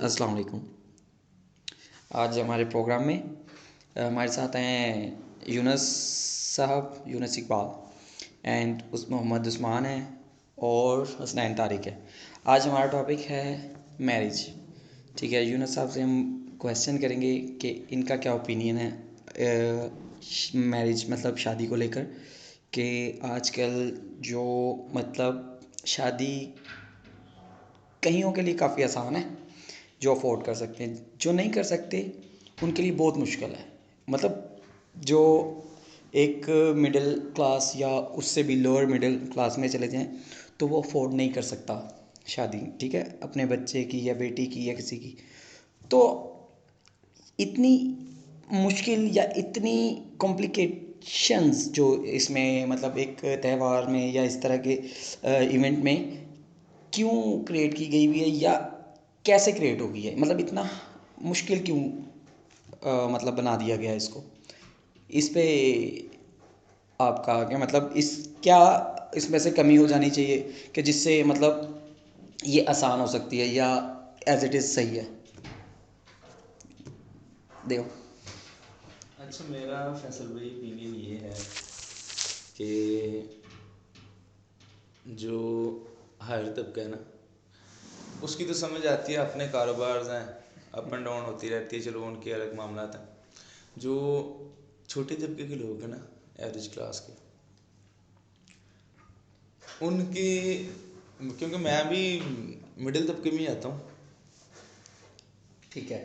अस्सलाम वालेकुम। आज हमारे प्रोग्राम में हमारे साथ हैं यूनस साहब, यूनस इकबाल एंड मोहम्मद उस्मान है और हसनैन तारिक है। आज हमारा टॉपिक है मैरिज। ठीक है, यूनस साहब से हम क्वेश्चन करेंगे कि इनका क्या ओपिनियन है मैरिज मतलब शादी को लेकर, कि आजकल जो मतलब शादी कईयों के लिए काफ़ी आसान है, जो अफोर्ड कर सकते हैं, जो नहीं कर सकते उनके लिए बहुत मुश्किल है। मतलब जो एक मिडिल क्लास या उससे भी लोअर मिडिल क्लास में चले जाएं तो वो अफोर्ड नहीं कर सकता शादी, ठीक है, अपने बच्चे की या बेटी की या किसी की। तो इतनी मुश्किल या इतनी कॉम्प्लिकेशंस जो इसमें मतलब एक त्यौहार में या इस तरह के इवेंट में क्यों क्रिएट की गई हुई है या कैसे क्रिएट हो गई है, मतलब इतना मुश्किल क्यों मतलब बना दिया गया है इसको। इस पे आपका क्या मतलब, इस क्या इसमें से कमी हो जानी चाहिए कि जिससे मतलब ये आसान हो सकती है या एज इट इज़ सही है। देखो, अच्छा, मेरा फैसल भाई ओपिनियन ये है कि जो हायर तबका है ना, उसकी तो समझ आती है, अपने कारोबार हैं, अप एंड डाउन होती रहती है, चलो उनके अलग मामला था। जो छोटे तबके के लोग हैं ना, एवरेज क्लास के, उनके, क्योंकि मैं भी मिडिल तबके में ही आता हूँ। ठीक है,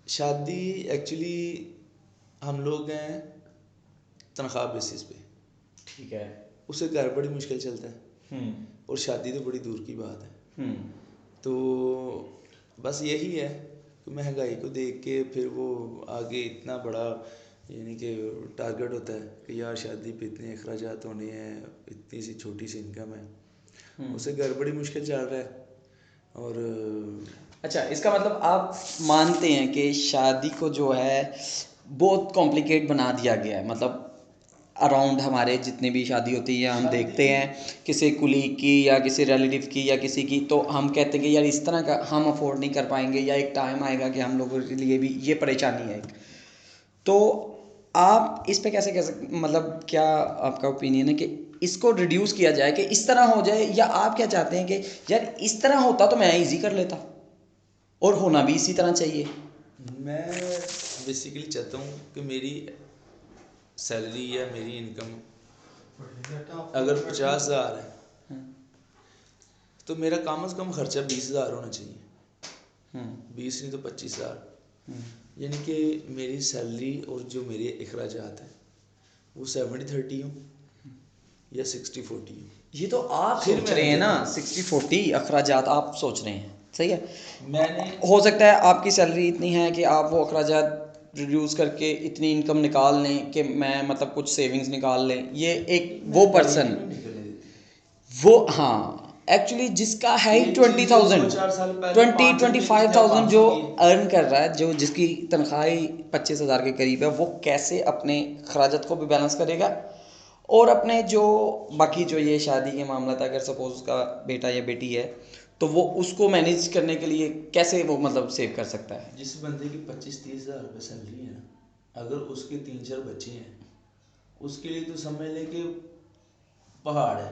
शादी एक्चुअली हम लोग हैं तनख्वाह बेसिस पे, ठीक है। उससे घर बड़ी मुश्किल चलता है और शादी तो बड़ी दूर की बात है। तो बस यही है कि महंगाई को देख के फिर वो आगे इतना बड़ा यानी कि टारगेट होता है कि यार शादी पे इतने अखराजात होने हैं, इतनी सी छोटी सी इनकम है, उससे घर बड़ी मुश्किल चल रहा है। और अच्छा, इसका मतलब आप मानते हैं कि शादी को जो है बहुत कॉम्प्लिकेट बना दिया गया है। मतलब अराउंड हमारे जितनी भी शादी होती है हम देखते हैं किसी कुलीग की या किसी रिलेटिव की या किसी की, तो हम कहते हैं कि यार इस तरह का हम अफोर्ड नहीं कर पाएंगे या एक टाइम आएगा कि हम लोगों के लिए भी ये परेशानी है एक। तो आप इस पे कैसे कह सकते, मतलब क्या आपका ओपिनियन है कि इसको रिड्यूस किया जाए कि इस तरह हो जाए, या आप क्या चाहते हैं कि यार इस तरह होता तो मैं इजी कर लेता और होना भी इसी तरह चाहिए। मैं बेसिकली चाहता हूँ कि मेरी सैलरी या मेरी इनकम अगर 50,000 है तो मेरा कम से कम खर्चा 20,000 होना चाहिए। 20 नहीं तो 25,000। यानी कि मेरी सैलरी और जो मेरे अखराजात हैं वो 70-30 हो या 60-40 हो। ये तो आप फिर सोच मैं रहे हैं ना, कहता 60-40 अखराजात आप सोच रहे हैं, सही है। मैंने हो सकता है आपकी सैलरी इतनी है कि आप वो अखराजात रिड्यूस करके इतनी इनकम निकाल लें कि मैं मतलब कुछ सेविंग्स निकाल लें, ये एक वो पर्सन, निकलने देती। वो हाँ, एक्चुअली जिसका है ही एक चीज जो 20,000 2-4 साल पहले 25,000 जो अर्न कर रहा है, जो जिसकी तनख्वाह ही 25,000 के करीब है, वो कैसे अपने खराजत को भी बैलेंस करेगा और अपने जो बाकी जो ये शादी के मामला था, अगर सपोज उसका बेटा या बेटी है तो वो उसको मैनेज करने के लिए कैसे वो मतलब सेव कर सकता है। जिस बंदे की 25-30 हज़ार रुपये सैलरी है ना, अगर उसके 3-4 बच्चे हैं, उसके लिए तो समझ लें कि पहाड़ है।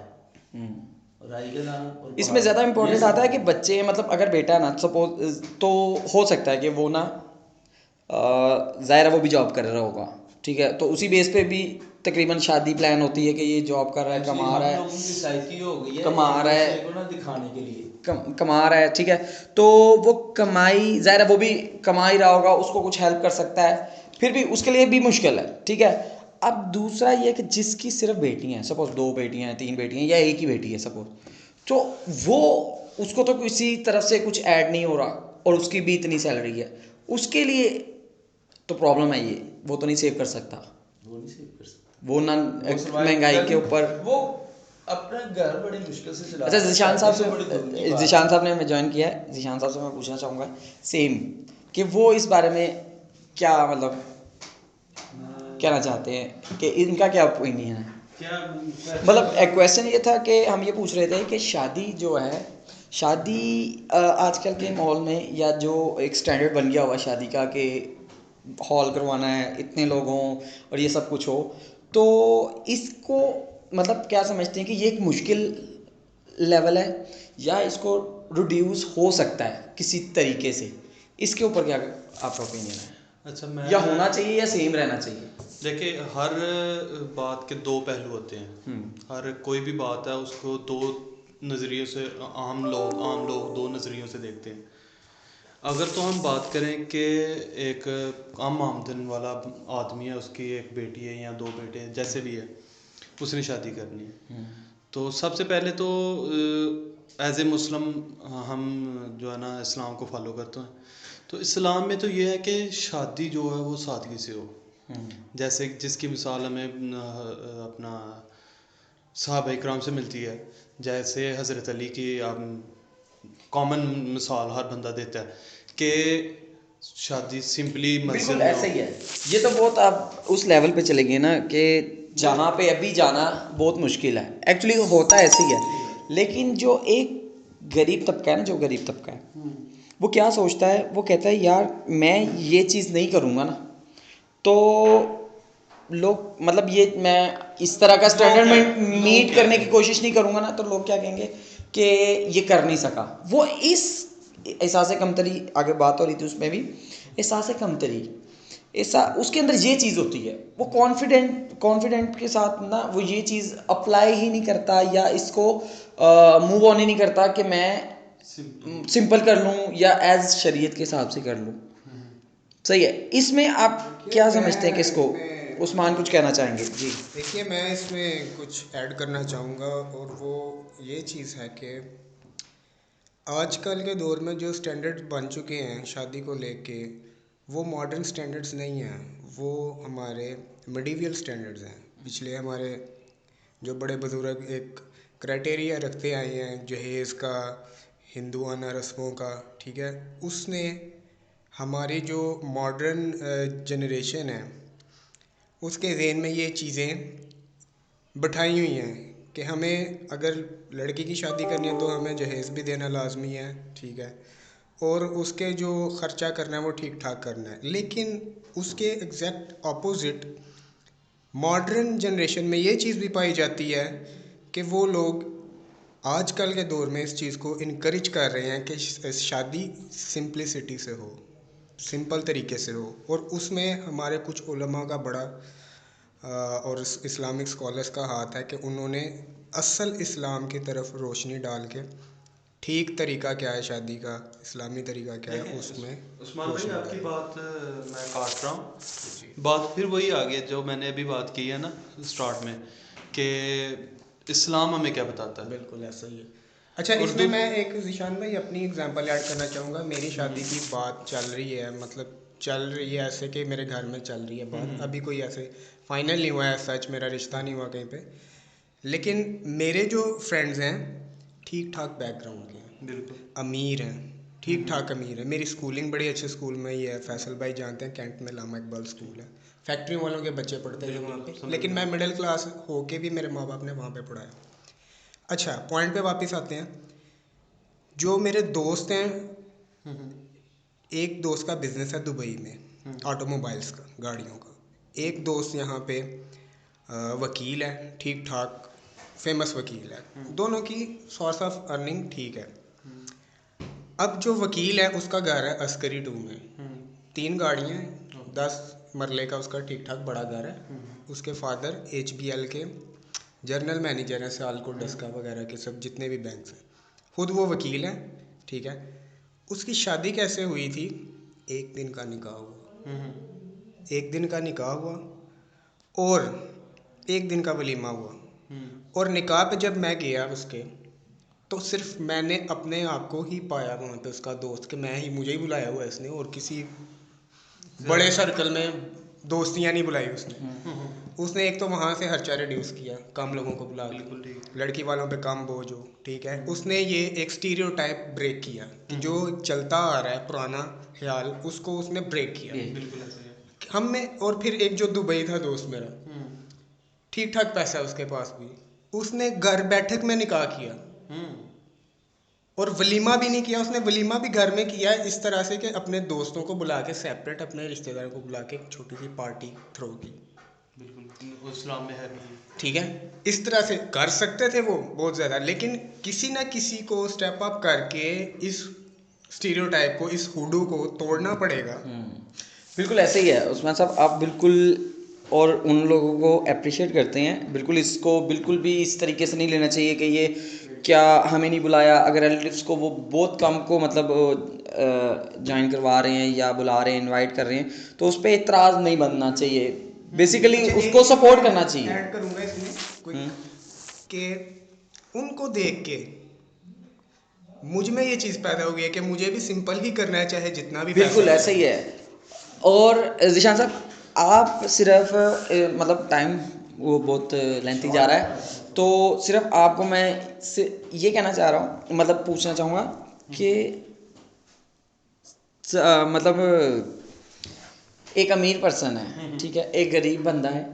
राई का दाना और इसमें पहाड़, ज़्यादा ये इंपॉर्टेंट आता है कि बच्चे, मतलब अगर बेटा है ना सपोज, तो हो सकता है कि वो ना ज़ाहिर है वो भी जॉब कर रहा होगा, ठीक है, तो उसी बेस पे भी तकरीबन शादी प्लान होती है कि ये जॉब कर रहा है, एक्चुअली कमा हम रहा है, लोगों की साइकी हो गई है कमा एक रहा है, दूसरे को ना दिखाने के लिए। कमा रहा है, ठीक है, तो वो कमाई ज़ाहिर है वो भी कमा ही रहा होगा, उसको कुछ हेल्प कर सकता है, फिर भी उसके लिए भी मुश्किल है, ठीक है। अब दूसरा ये कि जिसकी सिर्फ बेटियां हैं, सपोज 2 बेटियां हैं, 3 बेटियां हैं या एक ही बेटी है सपोज, तो वो उसको तो किसी तरफ से कुछ ऐड नहीं हो रहा और उसकी भी इतनी सैलरी है, उसके लिए तो प्रॉब्लम है, ये वो तो नहीं सेव कर सकता, वो नहीं सेव कर सकता, वो ना वो सर्वाइव महंगाई कर के ऊपर। वो अपना घर बड़ी मुश्किल से चला अच्छा, रहा है, ज़ीशान शादी साहब तो बड़ी दूर की से, बात ज़ीशान है। साहब ने हमें ज्वाइन किया है, ज़ीशान साहब से मैं पूछना चाहूँगा सेम, कि वो इस बारे में क्या मतलब कहना चाहते हैं कि इनका क्या ओपिनियन है। क्या मतलब एक क्वेश्चन ये था कि हम ये पूछ रहे थे कि शादी जो है शादी आजकल के माहौल में, या जो एक स्टैंडर्ड बन गया हुआ शादी का कि हॉल करवाना है, इतने लोग हों और ये सब कुछ हो, तो इसको मतलब क्या समझते हैं कि ये एक मुश्किल लेवल है, या इसको रिड्यूस हो सकता है किसी तरीके से? इसके ऊपर क्या आपका ओपिनियन है? अच्छा, मैं या होना चाहिए या सेम रहना चाहिए? देखिए, हर बात के दो पहलू होते हैं। हर कोई भी बात है उसको दो नज़रियों से, आम लोग दो नज़रियों से देखते हैं। अगर तो हम बात करें कि एक कम आमदन वाला आदमी है, उसकी एक बेटी है या दो बेटे हैं, जैसे भी है, उसने शादी करनी है, तो सबसे पहले तो एज ए मुस्लिम हम जो है ना इस्लाम को फॉलो करते हैं। तो इस्लाम में तो ये है कि शादी जो है वो सादगी से हो, जैसे जिसकी मिसाल हमें अपना सहाबा इकराम से मिलती है। जैसे हज़रत अली की कॉमन मिसाल हर बंदा देता है कि शादी सिंपली मस्जिद बिल्कुल में ऐसा हो। ही है। ये तो बहुत आप उस लेवल पे चले गए ना कि जहाँ पे अभी जाना बहुत मुश्किल है। एक्चुअली होता ऐसे ही है, लेकिन जो एक गरीब तबका है ना, जो गरीब तबका है, वो क्या सोचता है, वो कहता है यार मैं ये चीज़ नहीं करूँगा ना, तो लोग मतलब ये मैं इस तरह का स्टैंडर्ड में मीट करने की कोशिश नहीं करूँगा ना, तो लोग क्या कहेंगे कि ये कर नहीं सका। वो इस एहसास कमतरी, आगे बात हो रही थी उसमें भी, एहसास कमतरी, ऐसा उसके अंदर ये चीज़ होती है। वो कॉन्फिडेंट के साथ ना वो ये चीज़ अप्लाई ही नहीं करता, या इसको मूव ऑन ही नहीं करता कि मैं सिंपल कर लूँ या एज शरीयत के हिसाब से कर लूँ। सही है। इसमें आप क्या समझते हैं कि इसको, उस्मान कुछ कहना चाहेंगे? जी। देखिए, मैं इसमें कुछ ऐड करना चाहूँगा, और वो ये चीज़ है कि आजकल के दौर में जो स्टैंडर्ड्स बन चुके हैं शादी को लेके, वो मॉडर्न स्टैंडर्ड्स नहीं हैं, वो हमारे मिडिवल स्टैंडर्ड्स हैं। पिछले हमारे जो बड़े बुजुर्ग एक क्राइटेरिया रखते आए हैं जहेज़ का, हिंदुआना रस्मों का, ठीक है, उसने हमारी जो मॉडर्न जनरेशन है उसके ज़हन में ये चीज़ें बिठाई हुई हैं कि हमें अगर लड़की की शादी करनी है तो हमें जहेज़ भी देना लाजमी है, ठीक है, और उसके जो ख़र्चा करना है वो ठीक ठाक करना है। लेकिन उसके एग्जैक्ट ऑपोजिट मॉडर्न जनरेशन में ये चीज़ भी पाई जाती है कि वो लोग आजकल के दौर में इस चीज़ को इनकरेज कर रहे हैं कि शादी सिंपलिसिटी से हो, सिंपल तरीके से हो। और उसमें हमारे कुछ उलमा का बड़ा और इस्लामिक स्कॉलर्स का हाथ है कि उन्होंने असल इस्लाम की तरफ रोशनी डाल के ठीक तरीका क्या है शादी का, इस्लामी तरीका क्या है, उसमें उस्मान भाई, रोशनी आपकी डाली। बात मैं काट रहा हूँ। बात फिर वही आ गई जो मैंने अभी बात की है ना स्टार्ट में, कि इस्लाम हमें क्या बताता है। बिल्कुल ऐसा ही है। अच्छा, और इसमें मैं एक ज़ीशान भाई अपनी एग्जांपल ऐड करना चाहूँगा। मेरी शादी की बात चल रही है, मतलब चल रही है ऐसे कि मेरे घर में चल रही है बात, अभी कोई ऐसे फाइनल नहीं हुआ है, सच मेरा रिश्ता नहीं हुआ कहीं पे। लेकिन मेरे जो फ्रेंड्स हैं ठीक ठाक बैकग्राउंड के हैं, बिल्कुल अमीर हैं, ठीक ठाक अमीर है। मेरी स्कूलिंग बड़े अच्छे स्कूल में ही है, फैसल भाई जानते हैं, कैंट में लामा इकबाल स्कूल है, फैक्ट्री वालों के बच्चे पढ़ते थे वहाँ पे, लेकिन मैं मिडिल क्लास होके भी मेरे माँ बाप ने वहाँ पे पढ़ाया। अच्छा, पॉइंट पे वापस आते हैं। जो मेरे दोस्त हैं, एक दोस्त का बिजनेस है दुबई में ऑटोमोबाइल्स का, गाड़ियों का। एक दोस्त यहाँ पे वकील है, ठीक ठाक फेमस वकील है। दोनों की सोर्स ऑफ अर्निंग ठीक है। अब जो वकील है उसका घर है अस्करी 2 में, 3 गाड़ियाँ हैं, 10 मरले का उसका ठीक ठाक बड़ा घर है। उसके फादर HBL के जर्नल मैनेजर हैं, सियालकोट डस्का वगैरह के सब जितने भी बैंक हैं। खुद वो वकील हैं, ठीक है। उसकी शादी कैसे हुई थी? एक दिन का निकाह हुआ, एक दिन का निकाह हुआ और एक दिन का वलीमा हुआ। और निकाह पे जब मैं गया उसके, तो सिर्फ मैंने अपने आप को ही पाया वहाँ पे, उसका दोस्त, कि मैं ही, मुझे ही बुलाया हुआ इसने, और किसी बड़े सर्कल में दोस्तियाँ नहीं बुलाई उसने। उसने एक तो वहाँ से खर्चा रिड्यूस किया, कम लोगों को बुला के, लड़की वालों पे कम बोझ हो, ठीक है। उसने ये एक स्टीरियोटाइप ब्रेक किया कि जो चलता आ रहा है पुराना ख्याल, उसको उसने ब्रेक किया। बिल्कुल ऐसा ही है। हम में, और फिर एक जो दुबई था दोस्त मेरा, ठीक ठाक पैसा है उसके पास भी, उसने घर बैठक में निकाह किया। और वलीमा भी नहीं किया उसने, वलीमा भी घर में किया इस तरह से कि अपने दोस्तों को बुला के सेपरेट, अपने रिश्तेदारों को बुला के एक छोटी सी पार्टी थ्रो की। बिल्कुल इस्लाम में है भी ये। ठीक है, इस तरह से कर सकते थे वो बहुत ज़्यादा, लेकिन किसी ना किसी को स्टेप अप करके इस स्टीरियोटाइप को, इस हुडू को तोड़ना पड़ेगा। बिल्कुल ऐसे ही है उस्मान साहब, आप बिल्कुल, और उन लोगों को अप्रिशिएट करते हैं बिल्कुल। इसको बिल्कुल भी इस तरीके से नहीं लेना चाहिए कि ये क्या हमें नहीं बुलाया। अगर रिलेटिव्स को वो बहुत कम को मतलब ज्वाइन करवा रहे हैं या बुला रहे हैं, इनवाइट कर रहे हैं, तो उस पर इतराज़ नहीं बनना चाहिए। बेसिकली अच्छा, उसको एक सपोर्ट मैं करना चाहिए। ऐड करूंगा इसमें कोई कि उनको देख के मुझ में ये चीज़ पैदा हो गई है कि मुझे भी सिंपल ही करना है, चाहे जितना भी बिल्कुल पैसा ऐसा ही है। और जिशान साहब, आप सिर्फ मतलब टाइम वो बहुत लेंथी जा रहा है, तो सिर्फ आपको मैं ये कहना चाह रहा हूँ, मतलब पूछना चाहूँगा कि मतलब एक अमीर पर्सन है, ठीक है, एक गरीब बंदा है,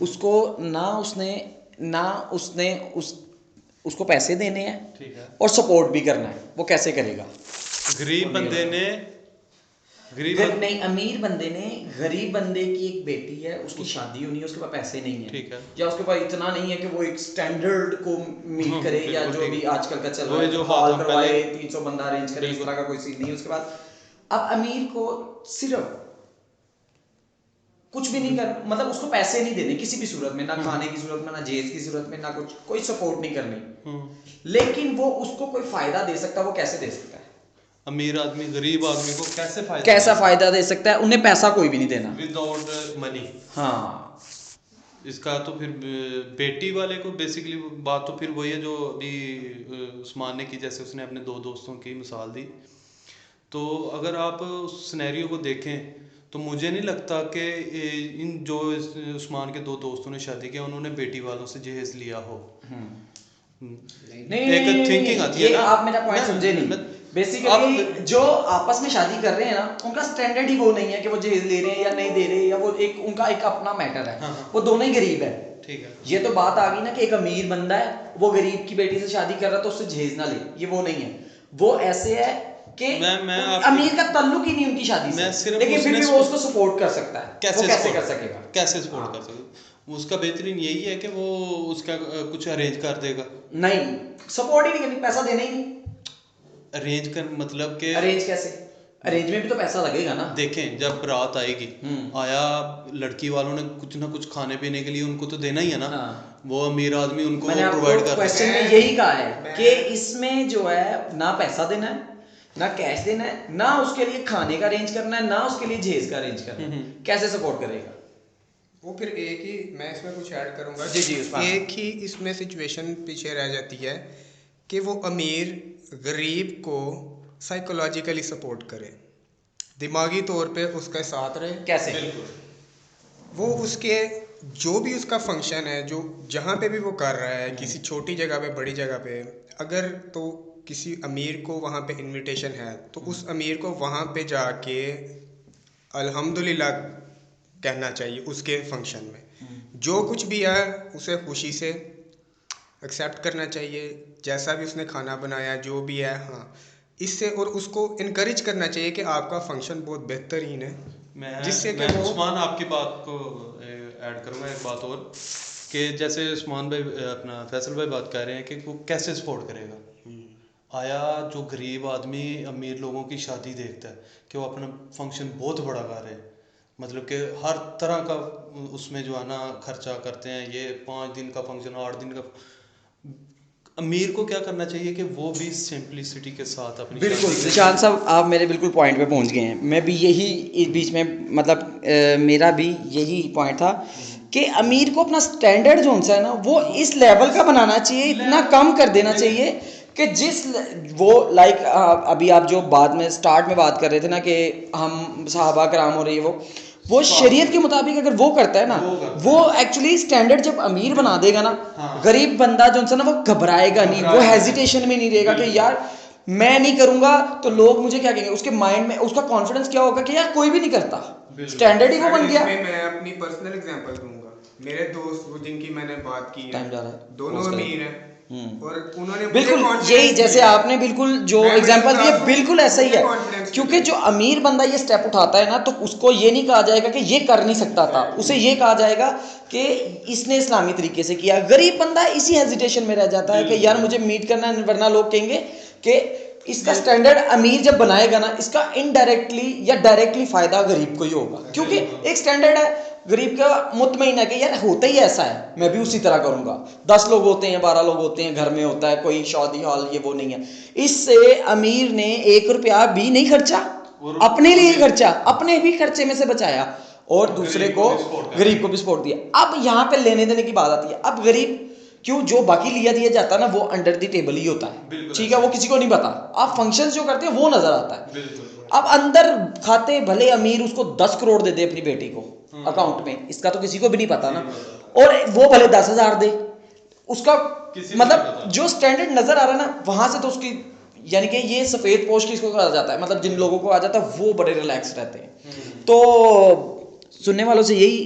उसको ना उसने उसको पैसे देने हैं, ठीक है, और सपोर्ट भी करना है, वो कैसे करेगा? गरीब बंदे ने नहीं, अमीर बंदे ने, गरीब बंदे की एक बेटी है, उसकी शादी होनी है, उसके पास पैसे नहीं है, ठीक है, या उसके पास इतना नहीं है कि वो एक स्टैंडर्ड को मीट करे, या जो भी आजकल का चल रहा है, जो हॉल हम करवाए, पहले 300 बंदा अरेंज करे, इस तरह का कोई सीन नहीं है उसके पास। अब अमीर को सिर्फ कुछ भी नहीं कर, मतलब उसको पैसे नहीं देने किसी भी सूरत में, ना खाने की सूरत में, ना जहेज की सूरत में, ना कुछ, कोई सपोर्ट नहीं करनी, लेकिन वो उसको कोई फायदा दे सकता है, वो कैसे दे सकता है? अमीर आदमी गरीब आदमी को कैसा फायदा दे सकता है? उन्हें पैसा कोई भी नहीं देना, विदाउट मनी। हाँ। इसका तो फिर बेटी वाले को बेसिकली बात तो फिर वही है जो अभी उस्मान ने की, जैसे उसने अपने दो दोस्तों की मिसाल दी। तो अगर आप उस सिनेरियो को देखें तो मुझे नहीं लगता कि इन जो उस्मान के दो दोस्तों ने शादी किया उन्होंने बेटी वालों से जहेज लिया हो। नहीं, थिंकिंग आती है ये ना, आप मेरा पॉइंट समझे नहीं। बेसिकली जो आपस में शादी कर रहे हैं ना, उनका स्टैंडर्ड ही वो नहीं है कि वो जहेज ले रहे हैं या नहीं दे रहे, या वो एक उनका एक अपना मैटर है। हाँ, हाँ। वो दोनों ही गरीब है। ठीक है, ये तो बात आ गई ना कि एक अमीर बंदा है, वो गरीब की बेटी से शादी कर रहा है, तो उससे जहेज ना ले, ये वो नहीं है। वो ऐसे है कि अमीर का ताल्लुक ही नहीं उनकी शादी से, लेकिन फिर भी वो उसको सपोर्ट कर सकता है। कैसे कर सकेगा? कैसे सपोर्ट कर सकेगा? उसका बेहतरीन यही है कि वो उसका कुछ अरेंज कर देगा। नहीं, सपोर्ट ही नहीं करनी, पैसा देना ही नहीं। अरेंज कर मतलब कि अरेंज कैसे? अरेंज में भी तो पैसा लगेगा ना। देखें, जब बारात आएगी, आया, लड़की वालों ने कुछ ना कुछ खाने पीने के लिए उनको तो देना ही है ना। हाँ। वो अमीर आदमी उनको प्रोवाइड कर, क्वेश्चन में यही कहा है कि इसमें जो है ना पैसा देना है, ना कैश देना है, ना उसके लिए खाने का अरेंज करना है, ना उसके लिए जहेज का अरेंज करना है। कैसे सपोर्ट करेगा वो? फिर एक ही, मैं इसमें कुछ ऐड करूंगा। जी एक ही इसमें सिचुएशन पीछे रह जाती है कि वो अमीर गरीब को साइकोलॉजिकली सपोर्ट करे, दिमागी तौर पे उसके साथ रहे। कैसे? वो उसके जो भी उसका फंक्शन है, जो जहाँ पे भी वो कर रहा है, किसी छोटी जगह पे, बड़ी जगह पे, अगर तो किसी अमीर को वहाँ पे इनविटेशन है, तो उस अमीर को वहाँ पे जाके अल्हम्दुलिल्लाह कहना चाहिए उसके फंक्शन में। जो कुछ भी है उसे खुशी से एक्सेप्ट करना चाहिए, जैसा भी उसने खाना बनाया, जो भी है, हाँ, इससे, और उसको इनकरेज करना चाहिए कि आपका फंक्शन बहुत बेहतरीन है, जिससे कि वो उस्मान आपकी बात को ऐड करूँगा एक बात और, कि जैसे उस्मान भाई अपना फैसल भाई बात कर रहे हैं कि वो कैसे सपोर्ट करेगा। आया जो गरीब आदमी अमीर लोगों की शादी देखता है कि वो अपना फंक्शन बहुत बड़ा कर रहे हैं, मतलब कि हर तरह का उसमें जो है ना खर्चा करते हैं, ये 5 दिन का फंक्शन, 8 दिन का। अमीर को क्या करना चाहिए कि वो भी सिंपलिसिटी के साथ अपनी, बिल्कुल निशान साहब, आप मेरे बिल्कुल पॉइंट पे पहुंच गए हैं। मैं भी यही इस बीच में मतलब मेरा भी यही पॉइंट था कि अमीर को अपना स्टैंडर्ड जो सा है ना, वो इस लेवल का बनाना चाहिए, इतना कम कर देना चाहिए कि जिस वो लाइक अभी आप जो बाद में स्टार्ट में बात कर रहे थे ना कि हम सहाबा कराम हो रही है, वो शरीयत के मुताबिक अगर वो करता है ना, वो एक्चुअली स्टैंडर्ड जब अमीर बना देगा ना, गरीब बंदा जो है ना, वो घबराएगा नहीं, वो हेजिटेशन में नहीं रहेगा कि यार मैं नहीं करूंगा तो लोग मुझे क्या कहेंगे। उसके माइंड में उसका कॉन्फिडेंस क्या होगा कि यार कोई भी नहीं करता, स्टैंडर्ड ही वो बन गया। मैं अपनी पर्सनल एग्जांपल दूंगा। मेरे दोस्त वो जिनकी मैंने बात की है, दोनों अमीर हैं, और उन्होंने मुझे बिल्कुल confidence यही जैसे दिया। आपने बिल्कुल जो मैं एग्जांपल middle दिया class हूँ, बिल्कुल ऐसा ही मुझे है, confidence क्योंकि दिया। जो अमीर बंदा ये स्टेप उठाता है ना तो उसको ये नहीं कहा जाएगा कि ये कर नहीं सकता था, उसे ये कहा जाएगा कि इसने इस्लामी तरीके से किया। गरीब बंदा इसी हेजिटेशन में रह जाता है कि यार मुझे मीट करना है, वरना लोग कहेंगे कि इसका स्टैंडर्ड अमीर जब बनाएगा ना, इसका इनडायरेक्टली या डायरेक्टली फायदा गरीब को ही होगा, क्योंकि एक स्टैंडर्ड है गरीब का, मुतमईन है कि यार होता ही ऐसा है, मैं भी उसी तरह करूंगा। 10 लोग होते हैं, 12 लोग होते हैं, घर में होता है, कोई शादी हॉल ये वो नहीं है। इससे अमीर ने 1 रुपया भी नहीं खर्चा, अपने लिए खर्चा, अपने भी खर्चे में से बचाया और दूसरे को, गरीब को भी सपोर्ट दिया। अब यहाँ पे लेने देने की बात आती है। अब गरीब क्यों, जो बाकी लिया दिया जाता है ना वो अंडर द टेबल ही होता है, ठीक है, वो किसी को नहीं पता। आप फंक्शन जो करते हैं वो नजर आता है। अब अंदर खाते भले अमीर उसको 10 करोड़ दे दे अपनी बेटी को अकाउंट में, इसका तो किसी को भी नहीं पता ना, और वो भले 10,000 दे, उसका मतलब जो स्टैंडर्ड नजर आ रहा है ना वहां से तो उसकी, यानी कि ये सफेद पोश किसको कहा जाता है, मतलब जिन लोगों को आ जाता है वो बड़े रिलैक्स रहते हैं। तो सुनने वालों से यही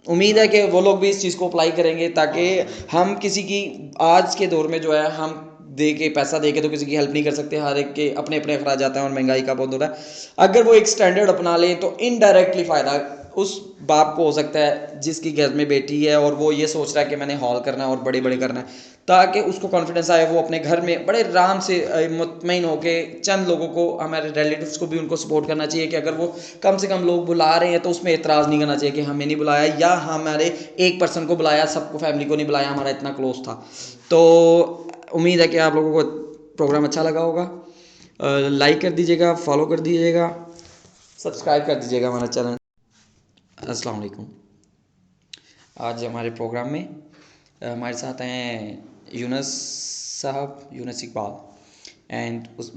उम्मीद है कि वो लोग भी इस चीज़ को अप्लाई करेंगे, ताकि हम किसी की, आज के दौर में जो है हम दे के, पैसा दे के तो किसी की हेल्प नहीं कर सकते, हर एक के अपने अपने अखराज जाते हैं और महंगाई का बहुत हो रहा है। अगर वो एक स्टैंडर्ड अपना ले तो इनडायरेक्टली फ़ायदा उस बाप को हो सकता है जिसकी घर में बेटी है और वो ये सोच रहा है कि मैंने हॉल करना है और बड़े बड़े करना है, ताकि उसको कॉन्फिडेंस आए, वो अपने घर में बड़े आराम से मुतमईन होके, चंद लोगों को, हमारे रिलेटिव्स को भी उनको सपोर्ट करना चाहिए कि अगर वो कम से कम लोग बुला रहे हैं तो उसमें एतराज़ नहीं करना चाहिए कि हमें नहीं बुलाया, या हमारे एक पर्सन को बुलाया, सबको, फैमिली को नहीं बुलाया, हमारा इतना क्लोज था। तो उम्मीद है कि आप लोगों को प्रोग्राम अच्छा लगा होगा। लाइक कर दीजिएगा, फॉलो कर दीजिएगा, सब्सक्राइब कर दीजिएगा हमारा चैनल। अस्सलाम वालेकुम। आज हमारे प्रोग्राम में हमारे साथ हैं यूनस साहब, यूनस इकबाल, एंड उस